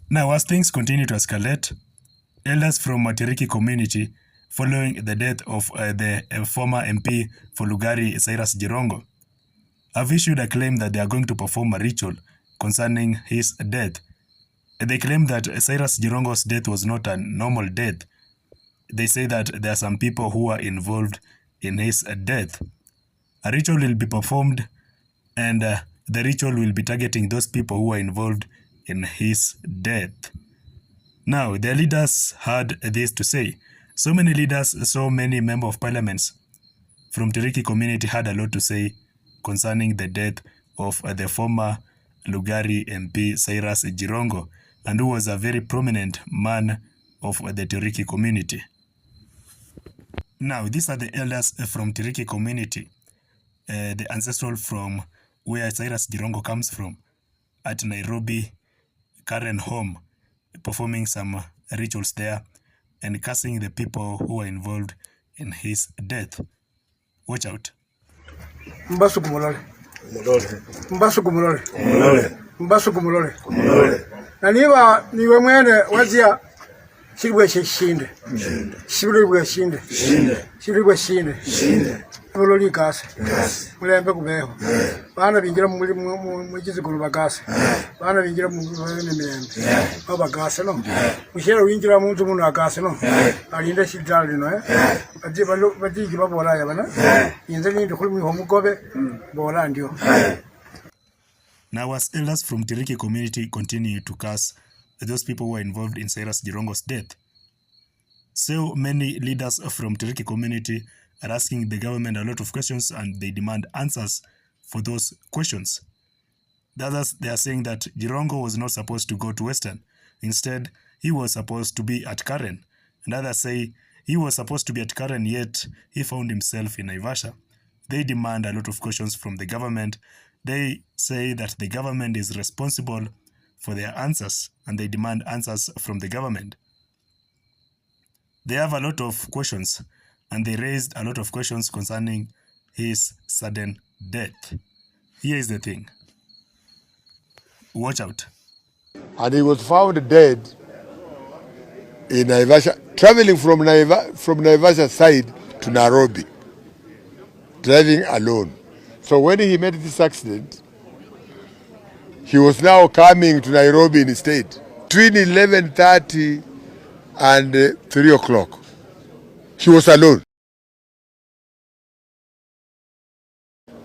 Now, as things continue to escalate, elders from Matiriki community, following the death of the former MP for Lugari, Cyrus Jirongo, have issued a claim that they are going to perform a ritual concerning his death. They claim that Cyrus Jirongo's death was not a normal death. They say that there are some people who are involved in his death. A ritual will be performed, and the ritual will be targeting those people who are involved in his death. Now, the leaders had this to say. So many leaders, so many members of parliaments from Tiriki community had a lot to say concerning the death of the former Lugari MP Cyrus Jirongo, and who was a very prominent man of the Tiriki community. Now, these are the elders from Tiriki community, the ancestral from where Cyrus Jirongo comes from, at Nairobi Karen home, performing some rituals there and cursing the people who are involved in his death. Watch out. Mbasu kumulole. Mbasu kumulole. Mbasu kumulole. Na niwe mwene wazia shiribwe shinde. Shiribwe shinde. Shiribwe shinde. Muloli kase. Mulembe kubeho. Bana bingira mu kiziguru bagase. Bana bingira mu mirembe. Baba gase no. Mushera wingira mu nzu agase no. Alinda shidali no badigi babola yabana. Yinze ni ndukuri mu homugobe bola ndio. Now, as elders from Tiriki community continue to curse those people who are involved in Cyrus Jirongo's death, so many leaders from Tiriki community are asking the government a lot of questions, and they demand answers for those questions. The others, they are saying that Jirongo was not supposed to go to Western. Instead, he was supposed to be at Karen. And others say he was supposed to be at Karen, yet he found himself in Naivasha. They demand a lot of questions from the government. They say that the government is responsible for their answers, and they demand answers from the government. They have a lot of questions, and they raised a lot of questions concerning his sudden death. Here is the thing. Watch out. And he was found dead in Naivasha, traveling from Naivasha side to Nairobi, driving alone. So when he met this accident, he was now coming to Nairobi instead, between 11:30 and 3 o'clock. He was alone.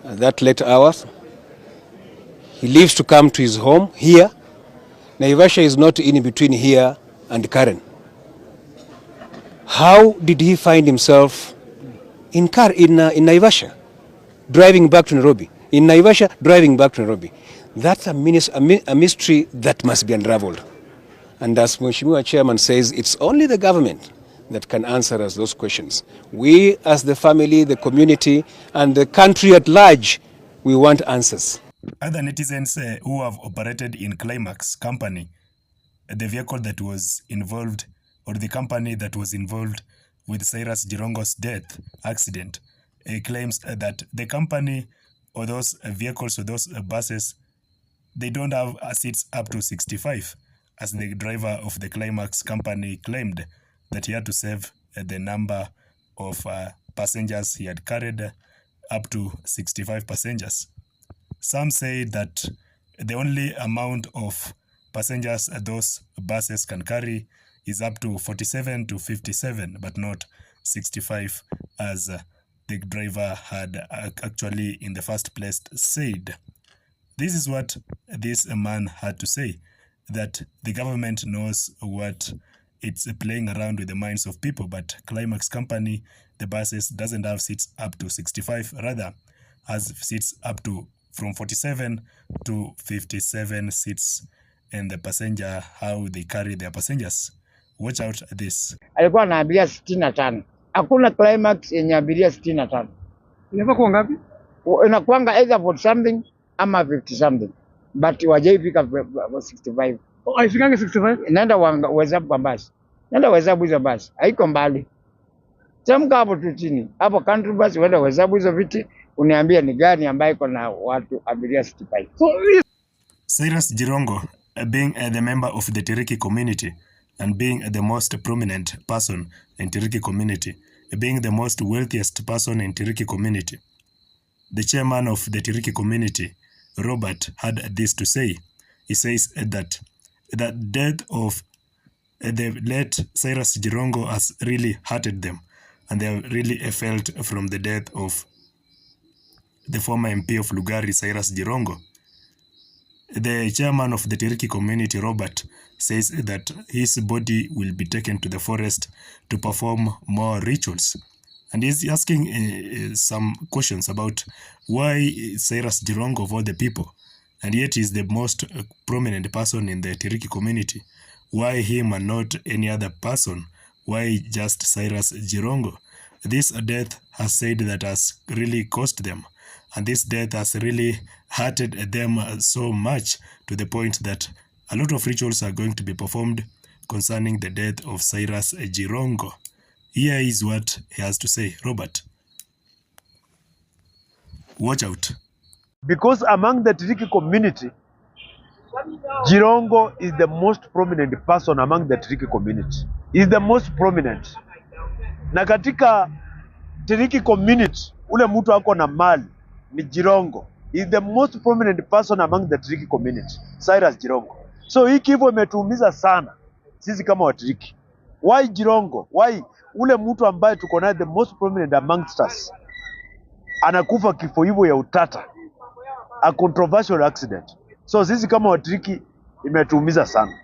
At that late hours, he leaves to come to his home here. Naivasha is not in between here and Karen. How did he find himself in Naivasha, driving back to Nairobi? In Naivasha, driving back to Nairobi. That's a mystery that must be unraveled. And as Mheshimiwa Chairman says, it's only the government that can answer us those questions. We, as the family, the community, and the country at large, we want answers. Other netizens who have operated in Climax company, the vehicle that was involved, or the company that was involved with Cyrus Jirongo's death accident, claims that the company or those vehicles or those buses, they don't have seats up to 65, as the driver of the Climax company claimed that he had to save the number of passengers he had carried up to 65 passengers. Some say that the only amount of passengers those buses can carry is up to 47 to 57, but not 65, as the driver had actually in the first place said. This is what this man had to say, that the government knows what it's playing around with the minds of people, but Climax company, the buses, doesn't have seats up to 65, rather has seats up to from 47 to 57 seats, and the passenger, how they carry their passengers. Watch out this. Alikuwa na abiria 65. Hakuna Climax yenye abiria 65. Inafaa kuwa ngapi? Inakuanga either 40 something ama 50 something. But wajaifika 65. Oh, haifikangi 65? Nenda uhesabu kwa basi. Nenda uhesabu hizo basi. Haiko mbali. Tamka hapo tu chini. Hapo country bus uende uhesabu hizo viti, uniambie ni gani ambayo iko na watu abiria 65. Cyrus Jirongo being the member of the Tiriki community and being the most prominent person in Tiriki community, being the most wealthiest person in Tiriki community. The chairman of the Tiriki community, Robert, had this to say. He says that the death of the late Cyrus Jirongo has really hurted them, and they have really felt from the death of the former MP of Lugari, Cyrus Jirongo. The chairman of the Tiriki community, Robert, says that his body will be taken to the forest to perform more rituals. And he's asking some questions about why Cyrus Jirongo of all the people, and yet he's the most prominent person in the Tiriki community. Why him and not any other person? Why just Cyrus Jirongo? This death has said that has really cost them. And this death has really hurted them so much to the point that a lot of rituals are going to be performed concerning the death of Cyrus Jirongo. Here is what he has to say. Robert, watch out. Because among the Tiriki community, Jirongo is the most prominent person among the Tiriki community. Is the most prominent. Na katika Tiriki community, ule mtu ako na mali ni Jirongo. Is the most prominent person among the Tiriki community, Cyrus Jirongo. So hii kifo imetuumiza sana sisi kama Watiriki. Why Jirongo? Why ule mtu ambaye tuko naye the most prominent amongst us anakufa kifo hivyo ya utata, a controversial accident? So sisi kama Watiriki imetuumiza sana.